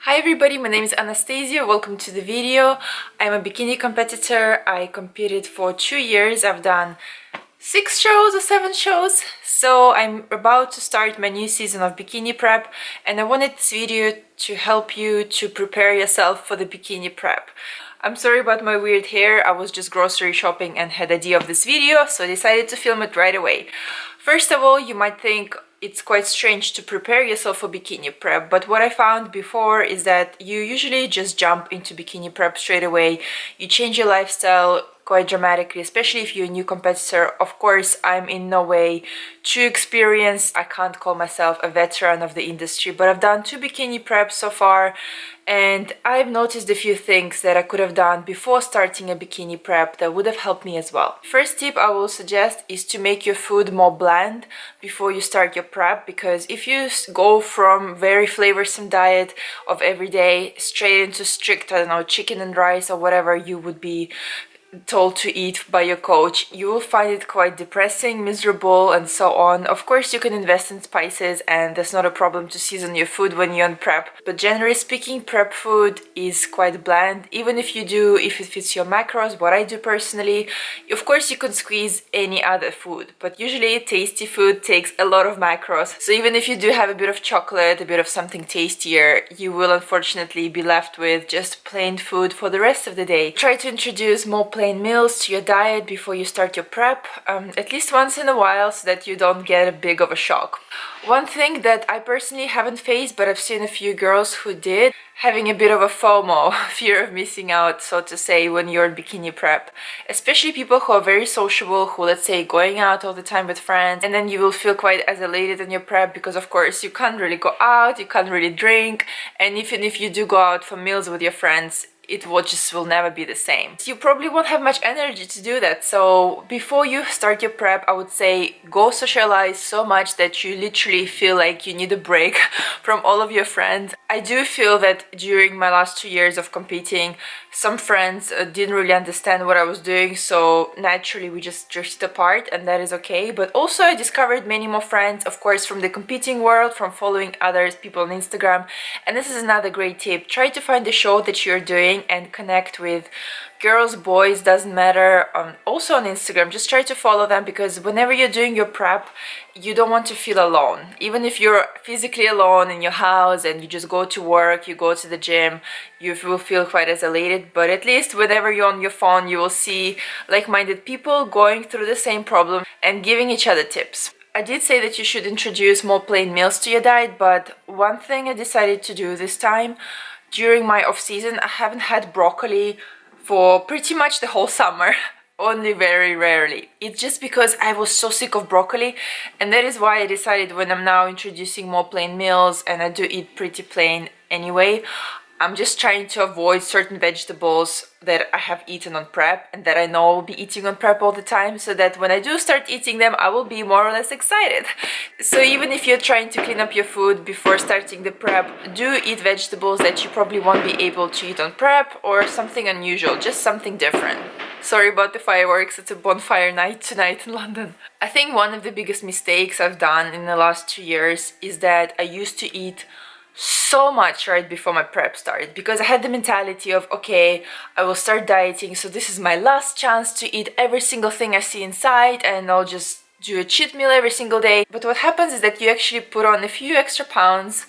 Hi everybody, my name is Anastasia. Welcome to the video. I'm a bikini competitor. I competed for 2 years. I've done 6 shows or 7 shows. So I'm about to start my new season of bikini prep, and I wanted this video to help you to prepare yourself for the bikini prep. I'm sorry about my weird hair. I was just grocery shopping and had the idea of this video, so I decided to film it right away. First of all, you might think it's quite strange to prepare yourself for bikini prep, but what I found before is that you usually just jump into bikini prep straight away. You change your lifestyle quite dramatically, especially if you're a new competitor. Of course, I'm in no way too experienced. I can't call myself a veteran of the industry, but I've done 2 bikini preps so far, and I've noticed a few things that I could have done before starting a bikini prep that would have helped me as well. First tip I will suggest is to make your food more bland before you start your prep, because if you go from very flavorsome diet of every day straight into strict, I don't know, chicken and rice or whatever you would be told to eat by your coach, you will find it quite depressing, miserable, and so on. Of course, you can invest in spices, and that's not a problem to season your food when you're on prep, but generally speaking, prep food is quite bland. Even if it fits your macros, what I do personally, of course you can squeeze any other food, but usually tasty food takes a lot of macros. So even if you do have a bit of chocolate, a bit of something tastier, you will unfortunately be left with just plain food for the rest of the day. Try to introduce more plain meals to your diet before you start your prep, at least once in a while, so that you don't get a big of a shock. One thing that I personally haven't faced, but I've seen a few girls who did, having a bit of a FOMO, fear of missing out, so to say, when you're in bikini prep. Especially people who are very sociable, who, let's say, going out all the time with friends, and then you will feel quite isolated in your prep because, of course, you can't really go out, you can't really drink, and even if you do go out for meals with your friends, it will never be the same. You probably won't have much energy to do that. So before you start your prep, I would say go socialize so much that you literally feel like you need a break from all of your friends. I do feel that during my last 2 years of competing, some friends didn't really understand what I was doing, so naturally we just drifted apart, and that is okay. But also I discovered many more friends, of course, from the competing world, from following other people on Instagram. And this is another great tip. Try to find the show that you're doing and connect with girls, boys, doesn't matter. Also on Instagram, just try to follow them, because whenever you're doing your prep, you don't want to feel alone. Even if you're physically alone in your house and you just go to work, you go to the gym, you will feel quite isolated. But at least whenever you're on your phone, you will see like-minded people going through the same problem and giving each other tips. I did say that you should introduce more plain meals to your diet, but one thing I decided to do this time, during my off-season, I haven't had broccoli for pretty much the whole summer. Only very rarely. It's just because I was so sick of broccoli, and that is why I decided, when I'm now introducing more plain meals, and I do eat pretty plain anyway, I'm just trying to avoid certain vegetables that I have eaten on prep and that I know I'll be eating on prep all the time, so that when I do start eating them, I will be more or less excited. So even if you're trying to clean up your food before starting the prep, do eat vegetables that you probably won't be able to eat on prep, or something unusual, just something different. Sorry about the fireworks, it's a bonfire night tonight in London. I think one of the biggest mistakes I've done in the last 2 years is that I used to eat so much right before my prep started, because I had the mentality of, okay, I will start dieting, so this is my last chance to eat every single thing I see in sight, and I'll just do a cheat meal every single day. But what happens is that you actually put on a few extra pounds,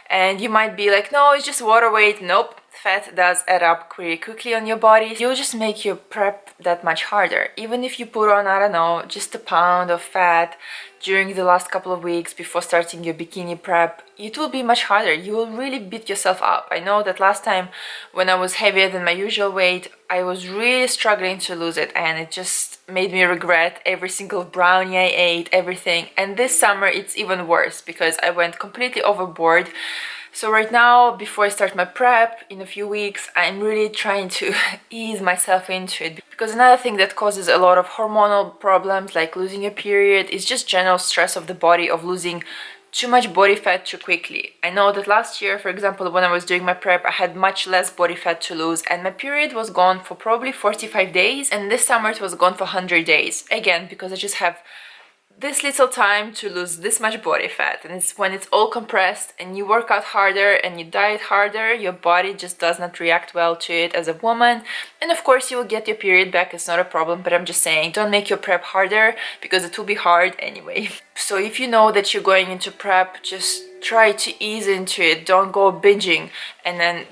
and you might be like, no, it's just water weight. Nope. Fat does add up pretty quickly on your body. You'll just make your prep that much harder. Even if you put on, I don't know, just a pound of fat during the last couple of weeks before starting your bikini prep, it will be much harder. You will really beat yourself up. I know that last time when I was heavier than my usual weight, I was really struggling to lose it, and it just made me regret every single brownie I ate, everything. And this summer it's even worse, because I went completely overboard. So right now, before I start my prep in a few weeks, I'm really trying to ease myself into it, because another thing that causes a lot of hormonal problems, like losing your period, is just general stress of the body, of losing too much body fat too quickly. I know that last year, for example, when I was doing my prep, I had much less body fat to lose, and my period was gone for probably 45 days, and this summer it was gone for 100 days. Again, because I just have this little time to lose this much body fat, and it's when it's all compressed and you work out harder and you diet harder, your body just does not react well to it as a woman. And of course you will get your period back, it's not a problem, but I'm just saying, don't make your prep harder because it will be hard anyway. So if you know that you're going into prep, just try to ease into it. Don't go binging and then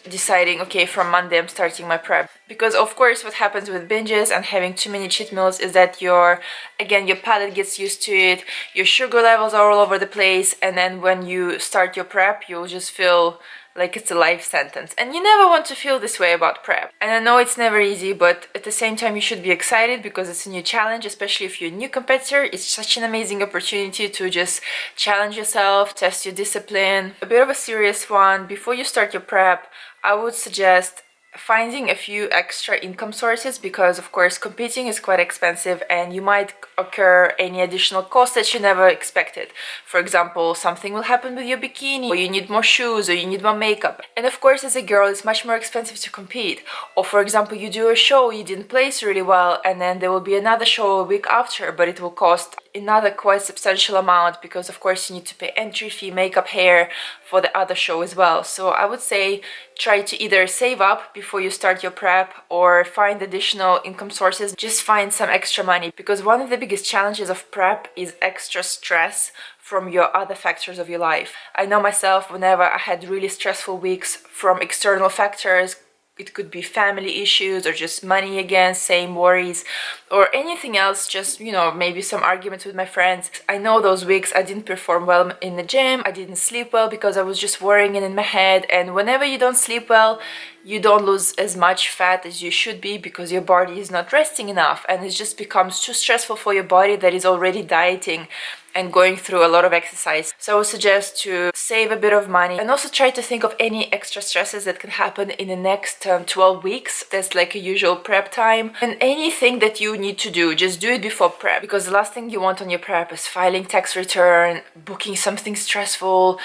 deciding, okay, from Monday I'm starting my prep. Because of course what happens with binges and having too many cheat meals is that your palate gets used to it, your sugar levels are all over the place, and then when you start your prep you'll just feel like it's a life sentence. And you never want to feel this way about prep. And I know it's never easy, but at the same time you should be excited because it's a new challenge, especially if you're a new competitor. It's such an amazing opportunity to just challenge yourself, test your discipline. A bit of a serious one, before you start your prep, I would suggest finding a few extra income sources, because of course competing is quite expensive and you might occur any additional costs that you never expected. For example, something will happen with your bikini, or you need more shoes, or you need more makeup. And of course as a girl it's much more expensive to compete. Or for example, you do a show, you didn't place really well, and then there will be another show a week after, but it will cost another quite substantial amount because of course you need to pay entry fee, makeup, hair for the other show as well. So I would say try to either save up before you start your prep or find additional income sources. Just find some extra money, because one of the biggest challenges of prep is extra stress from your other factors of your life. I know myself, whenever I had really stressful weeks from external factors, it could be family issues or just money again, same worries, or anything else, just, you know, maybe some arguments with my friends. I know those weeks I didn't perform well in the gym, I didn't sleep well because I was just worrying it in my head. And whenever you don't sleep well, you don't lose as much fat as you should be because your body is not resting enough, and it just becomes too stressful for your body that is already dieting and going through a lot of exercise. So I would suggest to save a bit of money and also try to think of any extra stresses that can happen in the next 12 weeks. That's like a usual prep time. And anything that you need to do, just do it before prep, because the last thing you want on your prep is filing tax return, booking something stressful.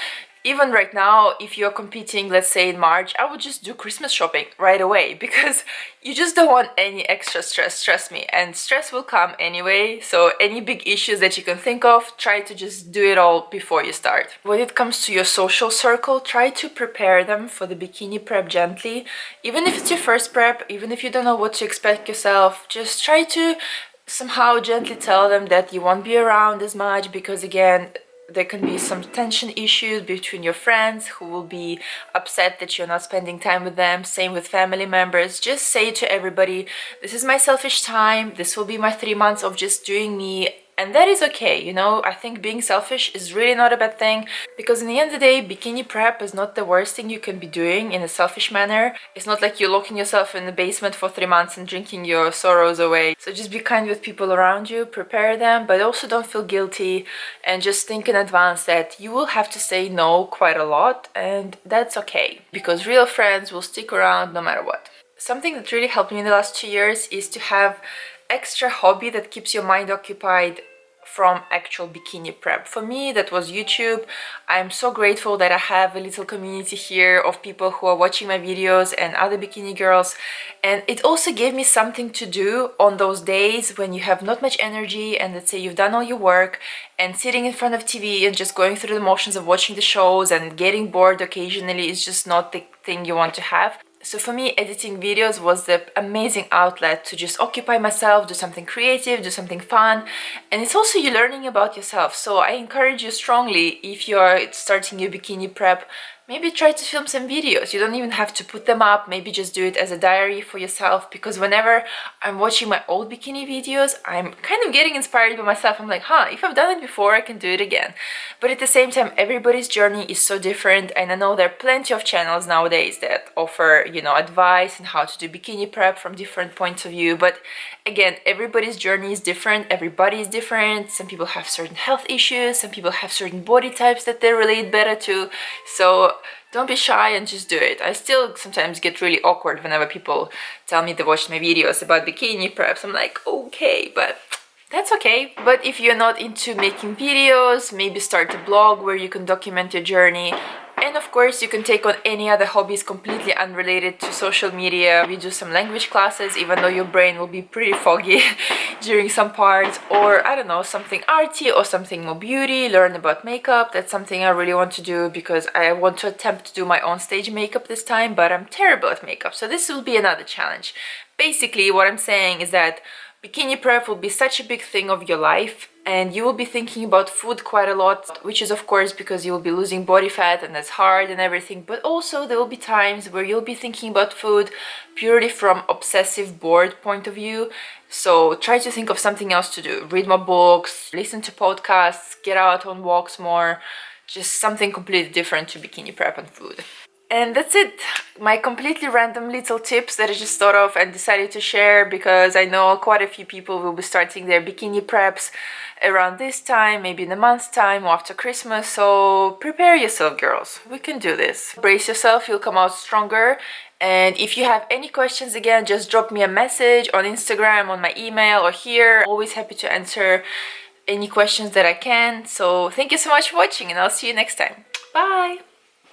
Even right now, if you're competing, let's say in March, I would just do Christmas shopping right away, because you just don't want any extra stress, trust me. And stress will come anyway, so any big issues that you can think of, try to just do it all before you start. When it comes to your social circle, try to prepare them for the bikini prep gently. Even if it's your first prep, even if you don't know what to expect yourself, just try to somehow gently tell them that you won't be around as much, because again, there can be some tension issues between your friends who will be upset that you're not spending time with them. Same with family members. Just say to everybody, this is my selfish time, this will be my 3 months of just doing me. And that is okay, you know. I think being selfish is really not a bad thing, because in the end of the day, bikini prep is not the worst thing you can be doing in a selfish manner. It's not like you're locking yourself in the basement for 3 months and drinking your sorrows away. So just be kind with people around you, prepare them, but also don't feel guilty, and just think in advance that you will have to say no quite a lot, and that's okay, because real friends will stick around no matter what. Something that really helped me in the last 2 years is to have extra hobby that keeps your mind occupied from actual bikini prep. For me, that was YouTube. I'm so grateful that I have a little community here of people who are watching my videos and other bikini girls. And it also gave me something to do on those days when you have not much energy, and let's say you've done all your work, and sitting in front of TV and just going through the motions of watching the shows and getting bored occasionally is just not the thing you want to have. So for me, editing videos was the amazing outlet to just occupy myself, do something creative, do something fun. And it's also you learning about yourself. So I encourage you strongly, if you're starting your bikini prep, maybe try to film some videos. You don't even have to put them up. Maybe just do it as a diary for yourself, because whenever I'm watching my old bikini videos, I'm kind of getting inspired by myself. I'm like, if I've done it before, I can do it again. But at the same time, everybody's journey is so different, and I know there are plenty of channels nowadays that offer, you know, advice on how to do bikini prep from different points of view. But again, everybody's journey is different, everybody is different. Some people have certain health issues, some people have certain body types that they relate better to. So don't be shy and just do it. I still sometimes get really awkward whenever people tell me they watched my videos about bikini preps. I'm like, okay, but that's okay. But if you're not into making videos, maybe start a blog where you can document your journey. And And of course, you can take on any other hobbies completely unrelated to social media. We do some language classes, even though your brain will be pretty foggy during some parts, or I don't know, something arty or something more beauty, learn about makeup. That's something I really want to do because I want to attempt to do my own stage makeup this time, but I'm terrible at makeup, so this will be another challenge. Basically, what I'm saying is that bikini prep will be such a big thing of your life, and you will be thinking about food quite a lot, which is of course because you will be losing body fat and that's hard and everything, but also there will be times where you'll be thinking about food purely from obsessive bored point of view. So try to think of something else to do. Read more books, listen to podcasts, get out on walks more, just something completely different to bikini prep and food. And that's it, my completely random little tips that I just thought of and decided to share because I know quite a few people will be starting their bikini preps around this time, maybe in a month's time or after Christmas. So prepare yourself, girls, we can do this. Brace yourself, you'll come out stronger. And if you have any questions, again, just drop me a message on Instagram, on my email, or here. Always happy to answer any questions that I can. So thank you so much for watching, and I'll see you next time. Bye!